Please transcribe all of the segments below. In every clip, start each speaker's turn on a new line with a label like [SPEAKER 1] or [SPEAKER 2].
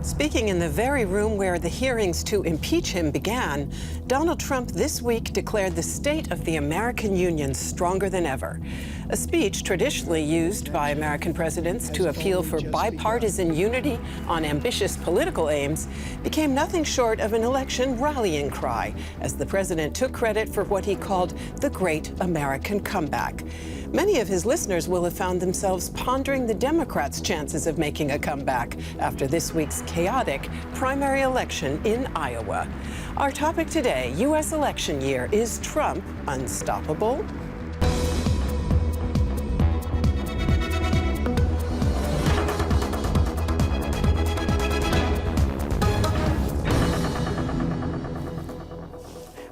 [SPEAKER 1] Speaking in the very room where the hearings to impeach him began, Donald Trump this week declared the state of the American Union stronger than ever. A speech traditionally used by American presidents to appeal for bipartisan unity on ambitious political aims became nothing short of an election rallying cry as the president took credit for what he called the Great American Comeback. Many of his listeners will have found themselves pondering the Democrats' chances of making a comeback after this week's chaotic primary election in Iowa. Our topic today, U.S. election year. Is Trump unstoppable?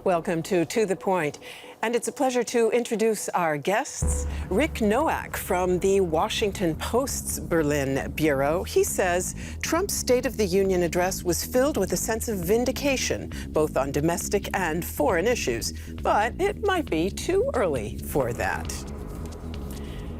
[SPEAKER 1] Welcome to the Point. And it's a pleasure to introduce our guests. Rick Noack from the Washington Post's Berlin Bureau. He says Trump's State of the Union address was filled with a sense of vindication, both on domestic and foreign issues. But it might be too early for that.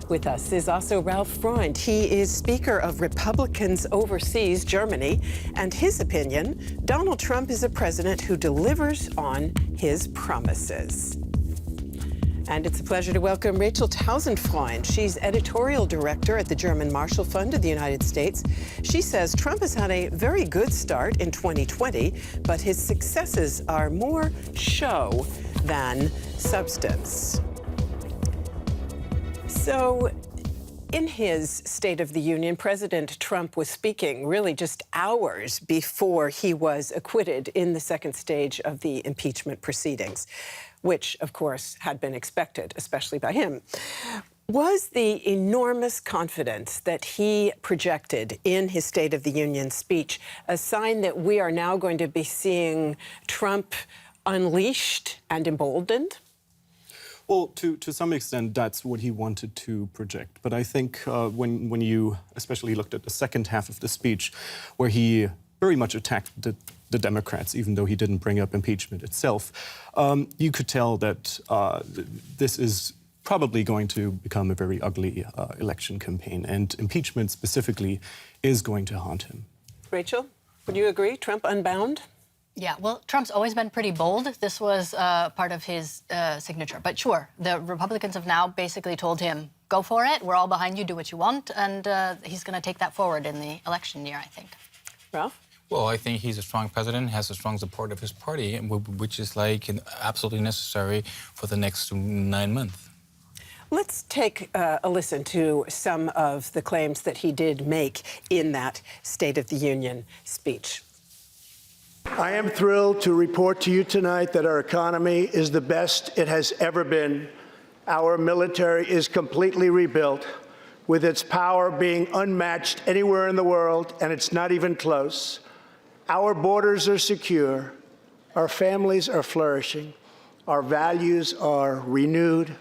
[SPEAKER 1] With us is also Ralph Freund. He is Speaker of Republicans Overseas, Germany. And his opinion, Donald Trump is a president who delivers on his promises. And it's a pleasure to welcome Rachel Tausendfreund. She's editorial director at the German Marshall Fund of the United States. She says Trump has had a very good start in 2020, but his successes are more show than substance. So, in his State of the Union, President Trump was speaking really just hours before he was acquitted in the second stage of the impeachment proceedings, which, of course, had been expected, especially by him. Was the enormous confidence that he projected in his State of the Union speech a sign that we are now going to be seeing Trump unleashed and emboldened?
[SPEAKER 2] Well, to some extent, that's what he wanted to project. But I think when you especially looked at the second half of the speech, where he very much attacked the Democrats, even though he didn't bring up impeachment itself, you could tell that this is probably going to become a very ugly election campaign. And impeachment specifically is going to haunt him.
[SPEAKER 1] Rachel, would you agree? Trump unbound?
[SPEAKER 3] Yeah, well, Trump's always been pretty bold. This was part of his signature. But sure, the Republicans have now basically told him, go for it, we're all behind you, do what you want. And he's going to take that forward in the election year, I think.
[SPEAKER 1] Ralph?
[SPEAKER 4] Well, I think he's a strong president, has a strong support of his party, which is like absolutely necessary for the next 9 months.
[SPEAKER 1] Let's take a listen to some of the claims that he did make in that State of the Union speech.
[SPEAKER 5] I am thrilled to report to you tonight that our economy is the best it has ever been. Our military is completely rebuilt, with its power being unmatched anywhere in the world, and it's not even close. Our borders are secure. Our families are flourishing. Our values are renewed.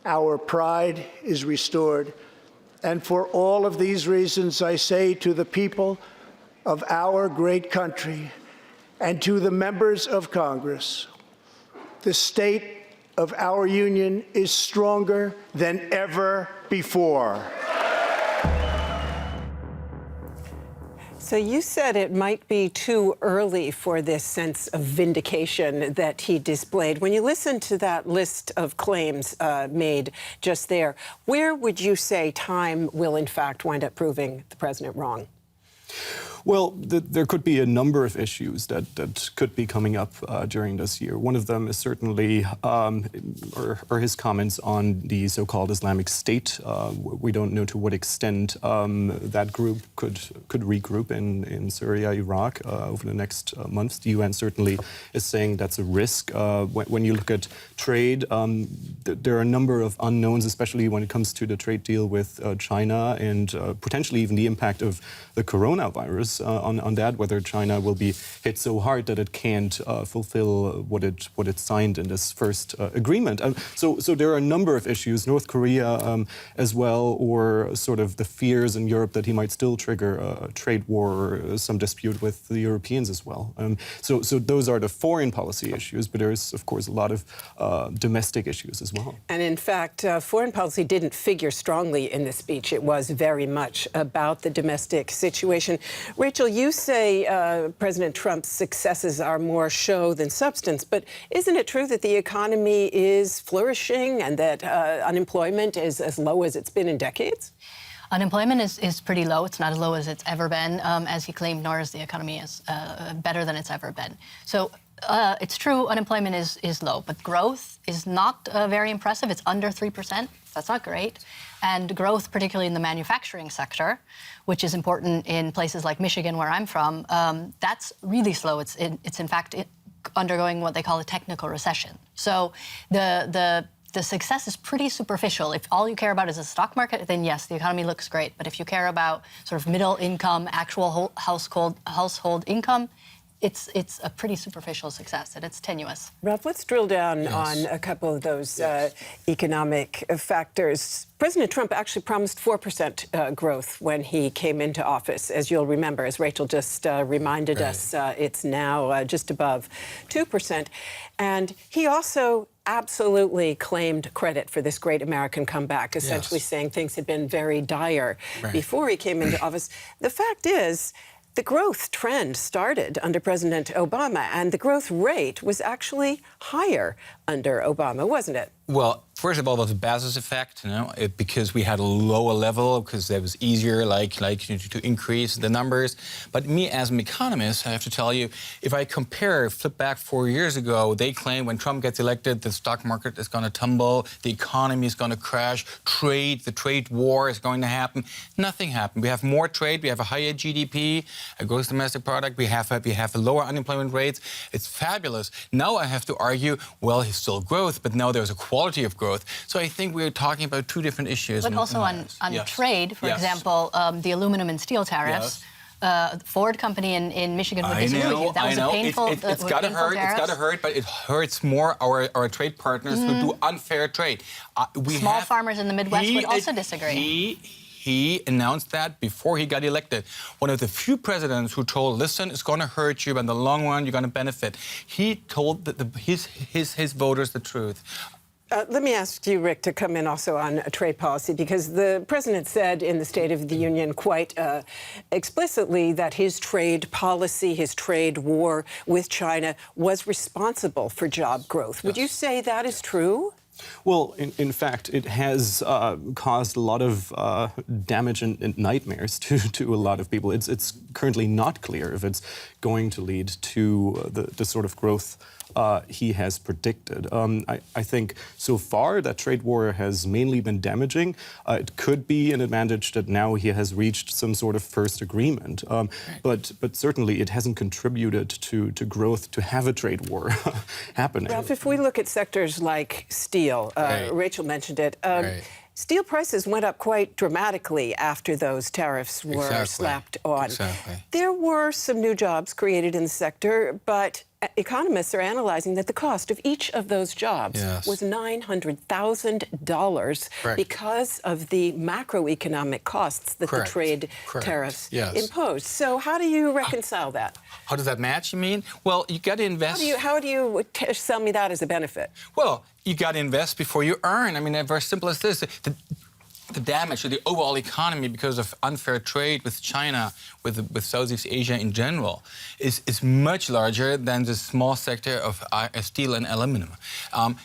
[SPEAKER 5] Our pride is restored. And for all of these reasons, I say to the people of our great country, and to the members of Congress, the state of our union is stronger than ever before.
[SPEAKER 1] So you said it might be too early for this sense of vindication that he displayed. When you listen to that list of claims made just there, where would you say time will in fact wind up proving the president wrong?
[SPEAKER 2] Well, there could be a number of issues that could be coming up during this year. One of them is certainly or his comments on the so-called Islamic State. We don't know to what extent that group could regroup in Syria, Iraq over the next months. The UN certainly is saying that's a risk. When you look at trade, there are a number of unknowns, especially when it comes to the trade deal with China and potentially even the impact of the coronavirus on that, whether China will be hit so hard that it can't fulfill what it signed in this first agreement. So there are a number of issues, North Korea as well, or sort of the fears in Europe that he might still trigger a trade war or some dispute with the Europeans as well. So those are the foreign policy issues, but there's, of course, a lot of domestic issues as well.
[SPEAKER 1] And in fact, foreign policy didn't figure strongly in the speech. It was very much about the domestic situation. Rachel, you say President Trump's successes are more show than substance, but isn't it true that the economy is flourishing and that unemployment is as low as it's been in decades?
[SPEAKER 3] Unemployment is pretty low. It's not as low as it's ever been, as he claimed, nor is the economy better than it's ever been. So it's true, unemployment is low, but growth is not very impressive. It's under 3%. That's not great. And growth, particularly in the manufacturing sector, which is important in places like Michigan, where I'm from, that's really slow. It's in fact undergoing what they call a technical recession. So the success is pretty superficial. If all you care about is the stock market, then yes, the economy looks great. But if you care about sort of middle income, actual household income, it's a pretty superficial success, and it's tenuous.
[SPEAKER 1] Ralph, let's drill down on a couple of those economic factors. President Trump actually promised 4% growth when he came into office. As you'll remember, as Rachel just reminded us, it's now just above 2%. And he also absolutely claimed credit for this great American comeback, essentially saying things had been very dire before he came into office. The fact is, the growth trend started under President Obama, and the growth rate was actually higher under Obama, wasn't it?
[SPEAKER 4] Well, first of all, there's a basis effect, because we had a lower level, because it was easier, to increase the numbers. But me, as an economist, I have to tell you, if I flip back 4 years ago, they claim when Trump gets elected, the stock market is going to tumble, the economy is going to crash, the trade war is going to happen. Nothing happened. We have more trade, we have a higher GDP, a gross domestic product, we have a lower unemployment rates. It's fabulous. Now I have to argue, well, it's still growth, but now there's a quality of growth. So I think we're talking about two different issues.
[SPEAKER 3] But also on trade, for example, the aluminum and steel tariffs. Ford company in Michigan would disagree with you. That was a painful
[SPEAKER 4] It's got to hurt. It's got to hurt, but it hurts more our trade partners who do unfair trade.
[SPEAKER 3] Small farmers in the Midwest would also disagree.
[SPEAKER 4] He announced that before he got elected. One of the few presidents who told, listen, it's going to hurt you, but in the long run, you're going to benefit. He told his voters the truth.
[SPEAKER 1] Let me ask you, Rick, to come in also on trade policy, because the president said in the State of the Union quite explicitly that his trade policy, his trade war with China was responsible for job growth. Would you say that is true?
[SPEAKER 2] Well, in fact, it has caused a lot of damage and nightmares to a lot of people. It's currently not clear if it's going to lead to the sort of growth he has predicted. I think so far that trade war has mainly been damaging. It could be an advantage that now he has reached some sort of first agreement. But certainly it hasn't contributed to growth to have a trade war happening.
[SPEAKER 1] Ralph, if we look at sectors like steel, Rachel mentioned it, steel prices went up quite dramatically after those tariffs were slapped on. There were some new jobs created in the sector, but economists are analyzing that the cost of each of those jobs was $900,000 because of the macroeconomic costs that the trade tariffs imposed. So how do you reconcile that?
[SPEAKER 4] How does that match, you mean? Well, you got to invest.
[SPEAKER 1] How do you sell me that as a benefit?
[SPEAKER 4] Well, you got to invest before you earn. I mean, very simple as this. The damage to the overall economy because of unfair trade with China, with Southeast Asia in general, is much larger than the small sector of steel and aluminum.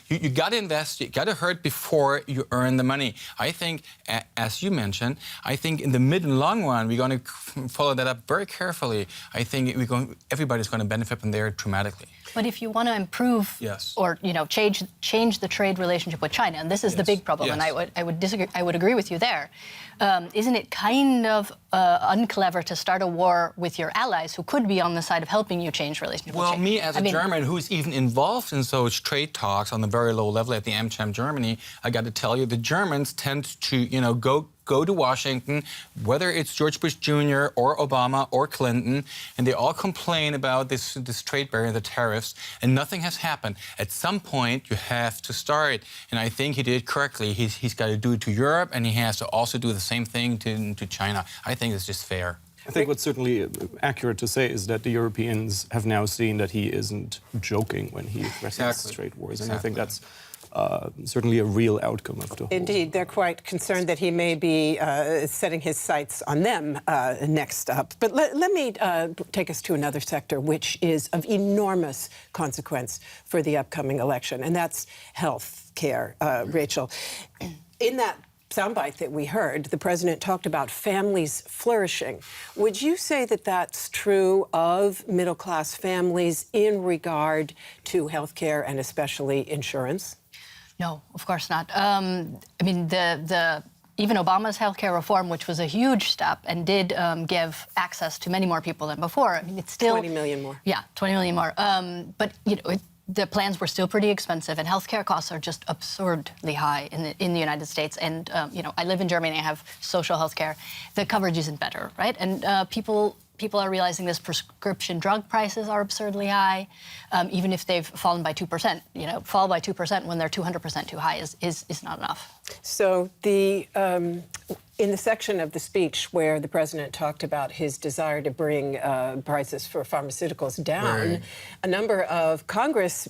[SPEAKER 4] You got to invest, you got to hurt before you earn the money. I think, as you mentioned, I think in the mid and long run, we're going to follow that up very carefully. I think everybody's going to benefit from there dramatically.
[SPEAKER 3] But if you want to improve or change the trade relationship with China, and this is the big problem, and I would disagree. I would agree with you there. Isn't it kind of unclever to start a war with your allies who could be on the side of helping you change relationship with China?
[SPEAKER 4] Well, me as a German who's even involved in such trade talks on the very low level at the AmCham Germany, I got to tell you, the Germans tend to go to Washington, whether it's George Bush Jr. or Obama or Clinton, and they all complain about this trade barrier, the tariffs, and nothing has happened. At some point, you have to start, and I think he did correctly. He's got to do it to Europe, and he has to also do the same thing to China. I think it's just fair.
[SPEAKER 2] I think what's certainly accurate to say is that the Europeans have now seen that he isn't joking when he threatens trade wars, and I think that's certainly a real outcome of the whole.
[SPEAKER 1] Indeed, they're quite concerned that he may be setting his sights on them next up. But let me take us to another sector, which is of enormous consequence for the upcoming election, and that's health care. Rachel, in that soundbite that we heard, the president talked about families flourishing. Would you say that that's true of middle-class families in regard to health care and especially insurance?
[SPEAKER 3] No, of course not. I mean, even Obama's healthcare reform, which was a huge step and did give access to many more people than before. I mean, it's still
[SPEAKER 1] 20 million more.
[SPEAKER 3] Yeah, 20 million more. But you know, the plans were still pretty expensive, and healthcare costs are just absurdly high in the United States. And you know, I live in Germany. I have social healthcare. The coverage isn't better, right? And people are realizing this. Prescription drug prices are absurdly high, even if they've fallen by 2%. You know, fall by 2% when they're 200% too high is not enough. So
[SPEAKER 1] in the section of the speech where the president talked about his desire to bring prices for pharmaceuticals down,
[SPEAKER 4] right,
[SPEAKER 1] a number of Congress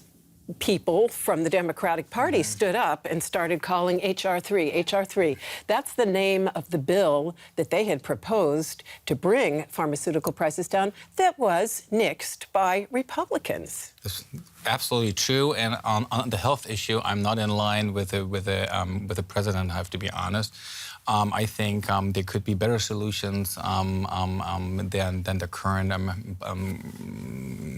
[SPEAKER 1] people from the Democratic Party stood up and started calling H.R. 3, H.R. 3. That's the name of the bill that they had proposed to bring pharmaceutical prices down that was nixed by Republicans.
[SPEAKER 4] That's absolutely true. And on the health issue, I'm not in line with the president, I have to be honest. I think there could be better solutions than the current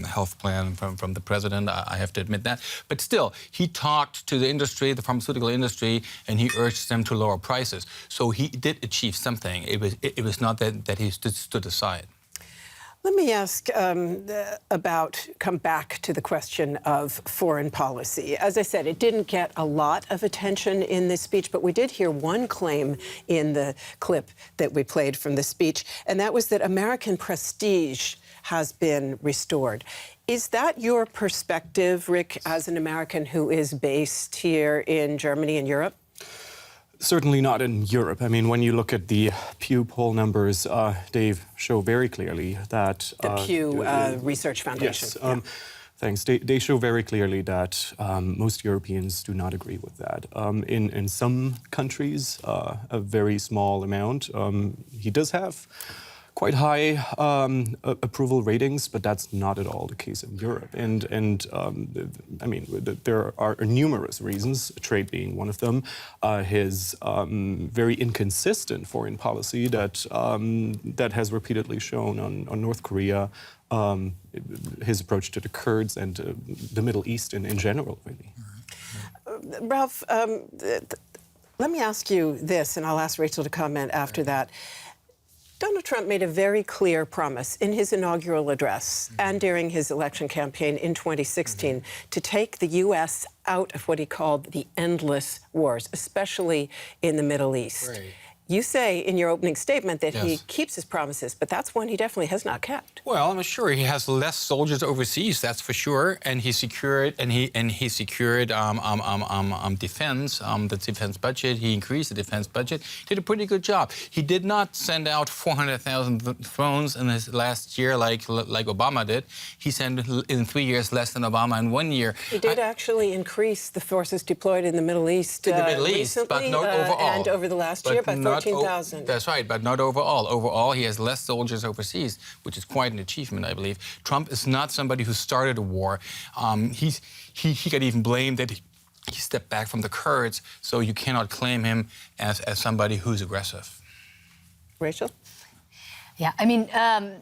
[SPEAKER 4] health plan from the president. I have to admit that. But still, he talked to the industry, the pharmaceutical industry, and he urged them to lower prices. So he did achieve something. It was not that he stood aside.
[SPEAKER 1] Let me ask come back to the question of foreign policy. As I said, it didn't get a lot of attention in this speech, but we did hear one claim in the clip that we played from the speech, and that was that American prestige has been restored. Is that your perspective, Rick, as an American who is based here in Germany and Europe?
[SPEAKER 2] Certainly not in Europe. I mean, when you look at the Pew poll numbers, they show very clearly that...
[SPEAKER 1] The Pew Research Foundation.
[SPEAKER 2] Yes, thanks. They show very clearly that most Europeans do not agree with that. In some countries, a very small amount. He does have quite high approval ratings, but that's not at all the case in Europe. And I mean, there are numerous reasons, trade being one of them, his very inconsistent foreign policy that has repeatedly shown on North Korea, his approach to the Kurds and the Middle East in general, really.
[SPEAKER 1] Ralph, let me ask you this, and I'll ask Rachel to comment after that. Donald Trump made a very clear promise in his inaugural address and during his election campaign in 2016 to take the U.S. out of what he called the endless wars, especially in the Middle East.
[SPEAKER 4] Right.
[SPEAKER 1] You say in your opening statement that he keeps his promises, but that's one he definitely has not kept.
[SPEAKER 4] Well, I'm sure he has less soldiers overseas, that's for sure, and he secured defense, the defense budget. He increased the defense budget. Did a pretty good job. He did not send out 400,000 drones in his last year like Obama did. He sent in 3 years less than Obama in 1 year.
[SPEAKER 1] He did actually increase the forces deployed in the Middle East recently,
[SPEAKER 4] but not overall.
[SPEAKER 1] And over the last year by 14,000.
[SPEAKER 4] That's right, but not overall. Overall, he has less soldiers overseas, which is quite an achievement, I believe. Trump is not somebody who started a war. He got even blamed that he stepped back from the Kurds, so you cannot claim him as somebody who's aggressive.
[SPEAKER 1] Rachel?
[SPEAKER 3] Yeah, I mean,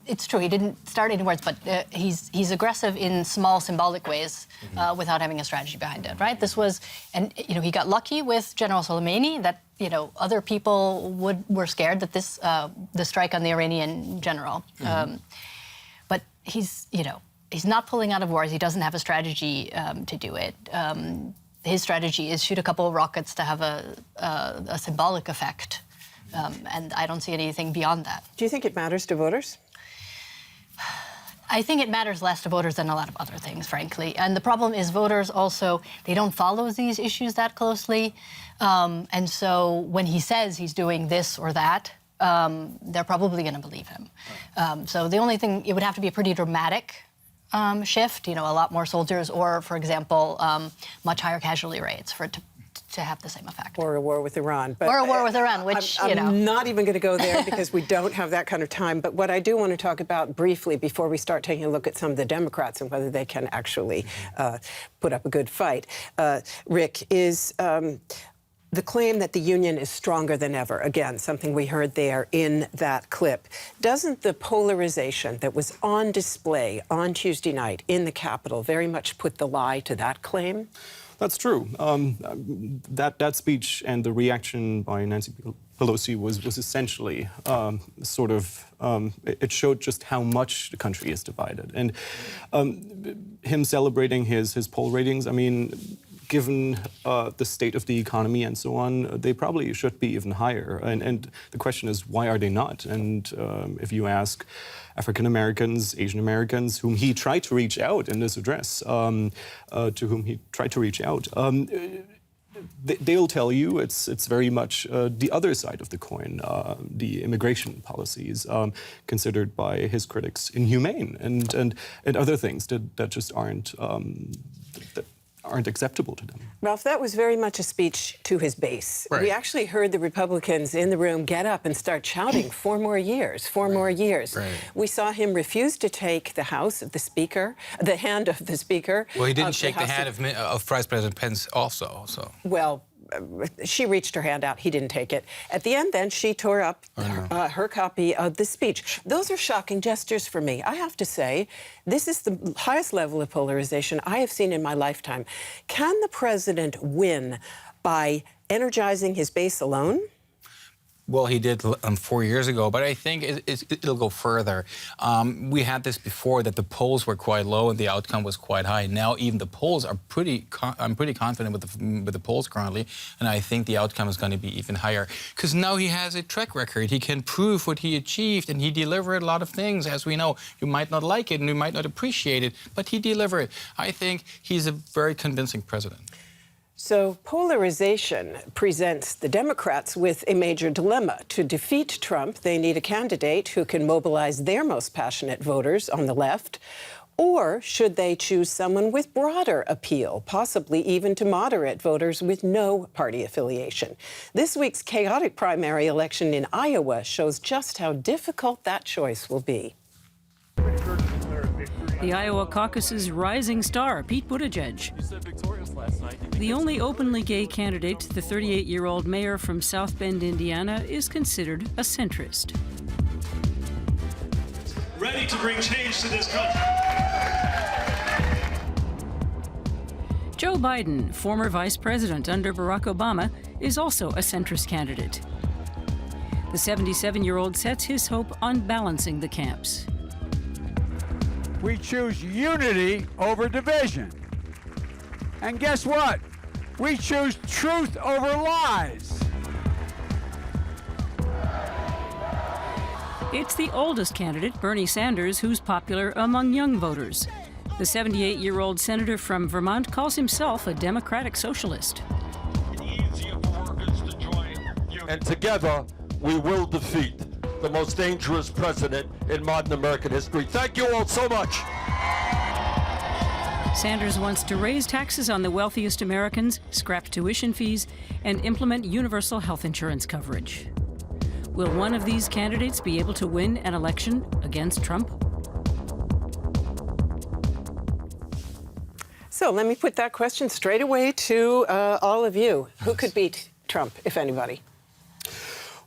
[SPEAKER 3] it's true. He didn't start any wars, but he's aggressive in small, symbolic ways without having a strategy behind it, right? This was, and you know, he got lucky with General Soleimani. That other people were scared that the strike on the Iranian general. But he's not pulling out of wars. He doesn't have a strategy to do it. His strategy is shoot a couple of rockets to have a symbolic effect. And I don't see anything beyond that.
[SPEAKER 1] Do you think it matters to voters?
[SPEAKER 3] I think it matters less to voters than a lot of other things, frankly. And the problem is voters also, they don't follow these issues that closely. And so when he says he's doing this or that, they're probably going to believe him. So the only thing, it would have to be a pretty dramatic shift, a lot more soldiers, or, for example, much higher casualty rates to have the same effect.
[SPEAKER 1] Or a war with Iran. But
[SPEAKER 3] or a war with Iran, which,
[SPEAKER 1] I'm not even going to go there because we don't have that kind of time. But what I do want to talk about briefly before we start taking a look at some of the Democrats and whether they can actually put up a good fight, Rick, is the claim that the union is stronger than ever. Again, something we heard there in that clip. Doesn't the polarization that was on display on Tuesday night in the Capitol very much put the lie to that claim?
[SPEAKER 2] That's true. That speech and the reaction by Nancy Pelosi was essentially it showed just how much the country is divided. And him celebrating his poll ratings, I mean, given the state of the economy and so on, they probably should be even higher. And the question is, why are they not? And if you ask African Americans, Asian Americans, whom he tried to reach out in this address, they'll tell you it's very much the other side of the coin, the immigration policies considered by his critics inhumane and other things that just aren't acceptable to them.
[SPEAKER 1] Ralph, that was very much a speech to his base.
[SPEAKER 4] Right.
[SPEAKER 1] We actually heard the Republicans in the room get up and start shouting, 4 more years, 4 more years.
[SPEAKER 4] Right.
[SPEAKER 1] We saw him refuse to take the hand of the Speaker.
[SPEAKER 4] Well, he didn't shake the hand of Vice President Pence also, so.
[SPEAKER 1] Well, she reached her hand out. He didn't take it. At the end, then, she tore up her copy of the speech. Those are shocking gestures for me. I have to say, this is the highest level of polarization I have seen in my lifetime. Can the president win by energizing his base alone?
[SPEAKER 4] Well, he did 4 years ago, but I think it'll go further. We had this before, that the polls were quite low and the outcome was quite high. Now even the polls are I'm pretty confident with the polls currently, and I think the outcome is going to be even higher. Because now he has a track record. He can prove what he achieved, and he delivered a lot of things. As we know, you might not like it and you might not appreciate it, but he delivered. I think he's a very convincing president.
[SPEAKER 1] So polarization presents the Democrats with a major dilemma. To defeat Trump, they need a candidate who can mobilize their most passionate voters on the left. Or should they choose someone with broader appeal, possibly even to moderate voters with no party affiliation? This week's chaotic primary election in Iowa shows just how difficult that choice will be.
[SPEAKER 6] The Iowa caucus's rising star, Pete Buttigieg. The only openly gay candidate, the 38-year-old mayor from South Bend, Indiana, is considered a centrist.
[SPEAKER 7] Ready to bring change to this country.
[SPEAKER 6] Joe Biden, former vice president under Barack Obama, is also a centrist candidate. The 77-year-old sets his hope on balancing the camps.
[SPEAKER 8] We choose unity over division. And guess what? We choose truth over lies.
[SPEAKER 6] It's the oldest candidate, Bernie Sanders, who's popular among young voters. The 78-year-old senator from Vermont calls himself a democratic socialist.
[SPEAKER 9] And together, we will defeat the most dangerous president in modern American history. Thank you all so much.
[SPEAKER 6] Sanders wants to raise taxes on the wealthiest Americans, scrap tuition fees, and implement universal health insurance coverage. Will one of these candidates be able to win an election against Trump?
[SPEAKER 1] So let me put that question straight away to all of you. Who could beat Trump, if anybody?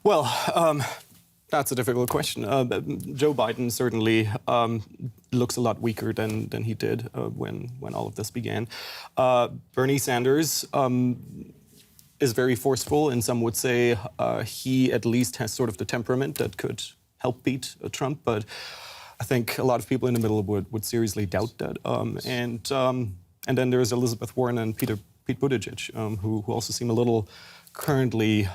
[SPEAKER 2] Well, that's a difficult question. Joe Biden certainly looks a lot weaker than he did when all of this began. Bernie Sanders is very forceful, and some would say he at least has sort of the temperament that could help beat Trump. But I think a lot of people in the middle would seriously doubt that. And then there's Elizabeth Warren and Pete Buttigieg, who also seem a little currently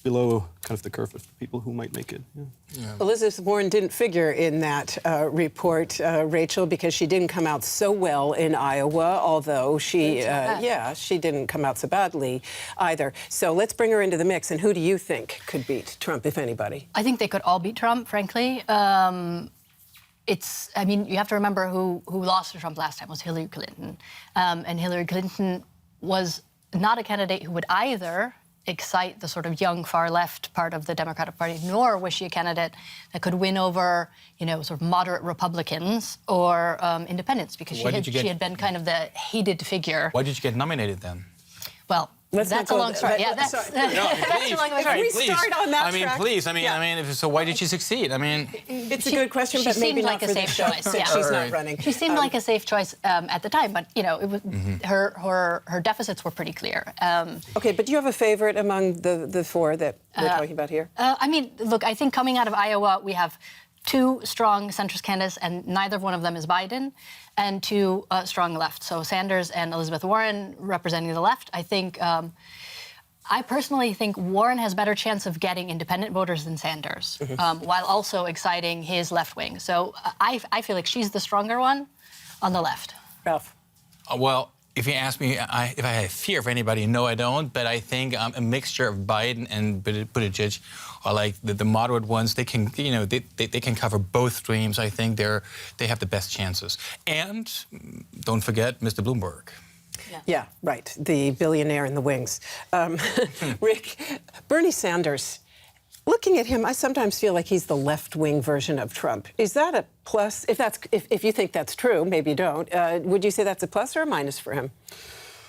[SPEAKER 2] below kind of the curve of people who might make it. Yeah.
[SPEAKER 1] Yeah. Elizabeth Warren didn't figure in that report, Rachel, because she didn't come out so well in Iowa, although she didn't come out so badly either. So let's bring her into the mix. And who do you think could beat Trump, if anybody?
[SPEAKER 3] I think they could all beat Trump, frankly. I mean, you have to remember who lost to Trump last time was Hillary Clinton. And Hillary Clinton was not a candidate who would either excite the sort of young far left part of the Democratic Party, nor was she a candidate that could win over, sort of moderate Republicans or independents, because she had been kind of the hated figure.
[SPEAKER 4] Why did you get nominated then?
[SPEAKER 3] Well, that's a long story. Yeah, that's a long story.
[SPEAKER 1] Can we start on that track?
[SPEAKER 4] Please. So why did she succeed?
[SPEAKER 1] It's a good question, but maybe not for this show, since she's not running.
[SPEAKER 3] She seemed like a safe choice at the time, but it was her deficits were pretty clear.
[SPEAKER 1] Okay, but do you have a favorite among the four that we're talking about here?
[SPEAKER 3] Look, I think coming out of Iowa, we have two strong centrist candidates, and neither one of them is Biden, and two strong left. So Sanders and Elizabeth Warren representing the left. I personally think Warren has better chance of getting independent voters than Sanders, while also exciting his left wing. So I feel like she's the stronger one on the left.
[SPEAKER 1] Ralph?
[SPEAKER 4] Well, if you ask me if I have fear of anybody, no, I don't. But I think a mixture of Biden and Buttigieg are like the moderate ones. They can, they can cover both streams. I think they have the best chances. And don't forget Mr. Bloomberg.
[SPEAKER 1] Yeah, right. The billionaire in the wings. Rick, Bernie Sanders. Looking at him, I sometimes feel like he's the left-wing version of Trump. Is that a plus? If you think that's true, maybe you don't. Would you say that's a plus or a minus for him?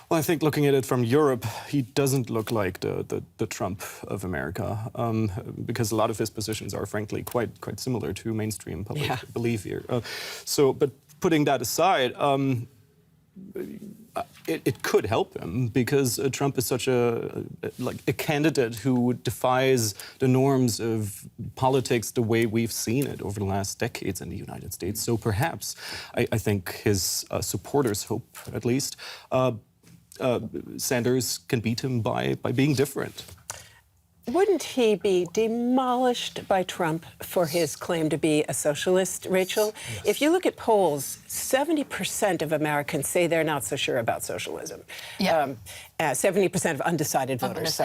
[SPEAKER 2] Well, I think looking at it from Europe, he doesn't look like the Trump of America, because a lot of his positions are, frankly, quite similar to mainstream public belief here. But putting that aside, it could help him, because Trump is such a candidate who defies the norms of politics the way we've seen it over the last decades in the United States. So perhaps, I think his supporters hope, at least, Sanders can beat him by being different.
[SPEAKER 1] Wouldn't he be demolished by Trump for his claim to be a socialist, Rachel? Yes. If you look at polls, 70% of Americans say they're not so sure about socialism. Yeah. 70% of undecided voters,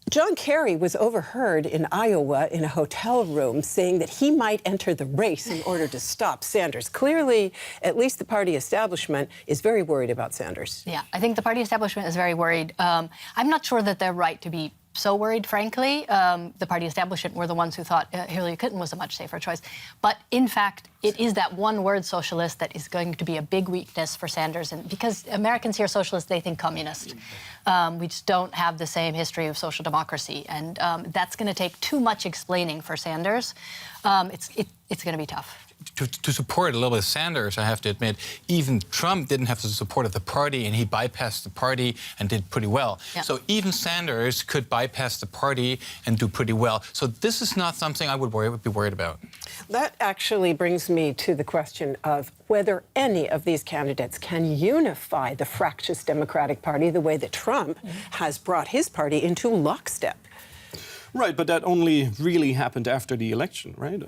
[SPEAKER 1] John Kerry was overheard in Iowa in a hotel room saying that he might enter the race in order to stop Sanders. Clearly, at least the party establishment is very worried about Sanders.
[SPEAKER 3] Yeah, I think the party establishment is very worried. I'm not sure that they're right to be so worried, frankly. The party establishment were the ones who thought Hillary Clinton was a much safer choice. But in fact, it is that one word, socialist, that is going to be a big weakness for Sanders. And because Americans hear socialist, they think communist. We just don't have the same history of social democracy. And that's going to take too much explaining for Sanders. It's going to be tough.
[SPEAKER 4] To support a little bit of Sanders, I have to admit, even Trump didn't have the support of the party, and he bypassed the party and did pretty well. Yeah. So even Sanders could bypass the party and do pretty well. So this is not something I would be worried about.
[SPEAKER 1] That actually brings me to the question of whether any of these candidates can unify the fractious Democratic Party the way that Trump has brought his party into lockstep.
[SPEAKER 2] Right, but that only really happened after the election, right?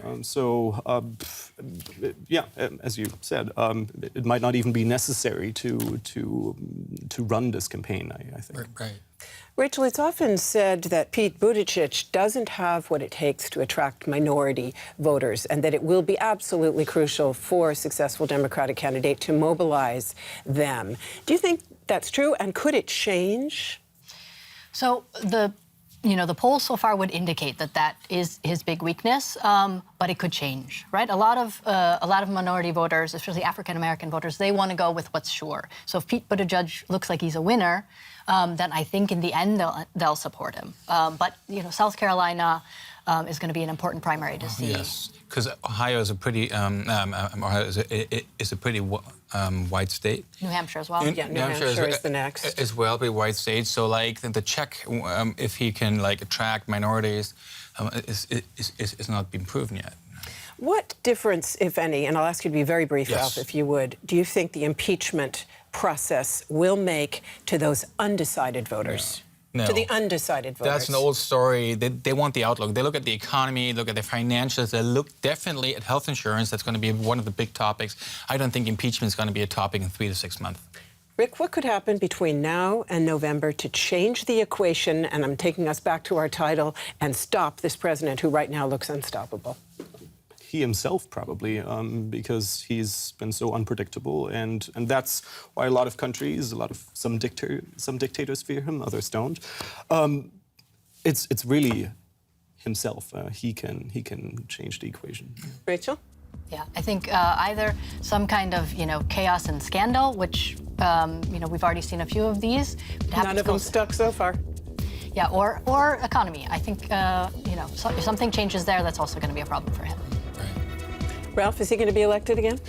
[SPEAKER 2] As you said, it might not even be necessary to run this campaign, I think.
[SPEAKER 4] Right.
[SPEAKER 1] Rachel, it's often said that Pete Buttigieg doesn't have what it takes to attract minority voters, and that it will be absolutely crucial for a successful Democratic candidate to mobilize them. Do you think that's true, and could it change?
[SPEAKER 3] So the polls so far would indicate that is his big weakness, but it could change, right? A lot of minority voters, especially African American voters, they want to go with what's sure. So if Pete Buttigieg looks like he's a winner, then I think in the end they'll support him. But South Carolina is going to be an important primary to see.
[SPEAKER 4] Yes, because Ohio is a pretty white state.
[SPEAKER 3] New Hampshire as well.
[SPEAKER 1] Yeah, New Hampshire is the next.
[SPEAKER 4] As well, be a white state. So the check, if he can attract minorities, is not been proven yet.
[SPEAKER 1] What difference, if any, and I'll ask you to be very brief, Ralph, if you would, do you think the impeachment process will make to those undecided voters?
[SPEAKER 4] No.
[SPEAKER 1] To the undecided voters.
[SPEAKER 4] That's an old story. They want the outlook. They look at the economy, look at the financials. They look definitely at health insurance. That's going to be one of the big topics. I don't think impeachment is going to be a topic in 3 to 6 months.
[SPEAKER 1] Rick, what could happen between now and November to change the equation, and I'm taking us back to our title, and stop this president who right now looks unstoppable?
[SPEAKER 2] he himself probably, because he's been so unpredictable, and that's why a lot of countries, some dictators fear him, others don't. It's really himself. He can change the equation.
[SPEAKER 1] Rachel?
[SPEAKER 3] Yeah, I think either some kind of, chaos and scandal, which, we've already seen a few of these.
[SPEAKER 1] None of them stuck so far.
[SPEAKER 3] Yeah, or economy. I think, if something changes there, that's also going to be a problem for him.
[SPEAKER 4] Right.
[SPEAKER 1] Ralph, is he going to be elected again?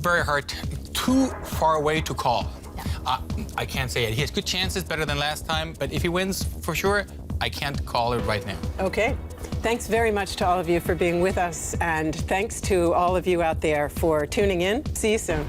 [SPEAKER 4] Very hard, too far away to call.
[SPEAKER 3] Yeah.
[SPEAKER 4] I can't say it. He has good chances, better than last time, but if he wins, for sure, I can't call it right now.
[SPEAKER 1] Okay. Thanks very much to all of you for being with us, and thanks to all of you out there for tuning in. See you soon.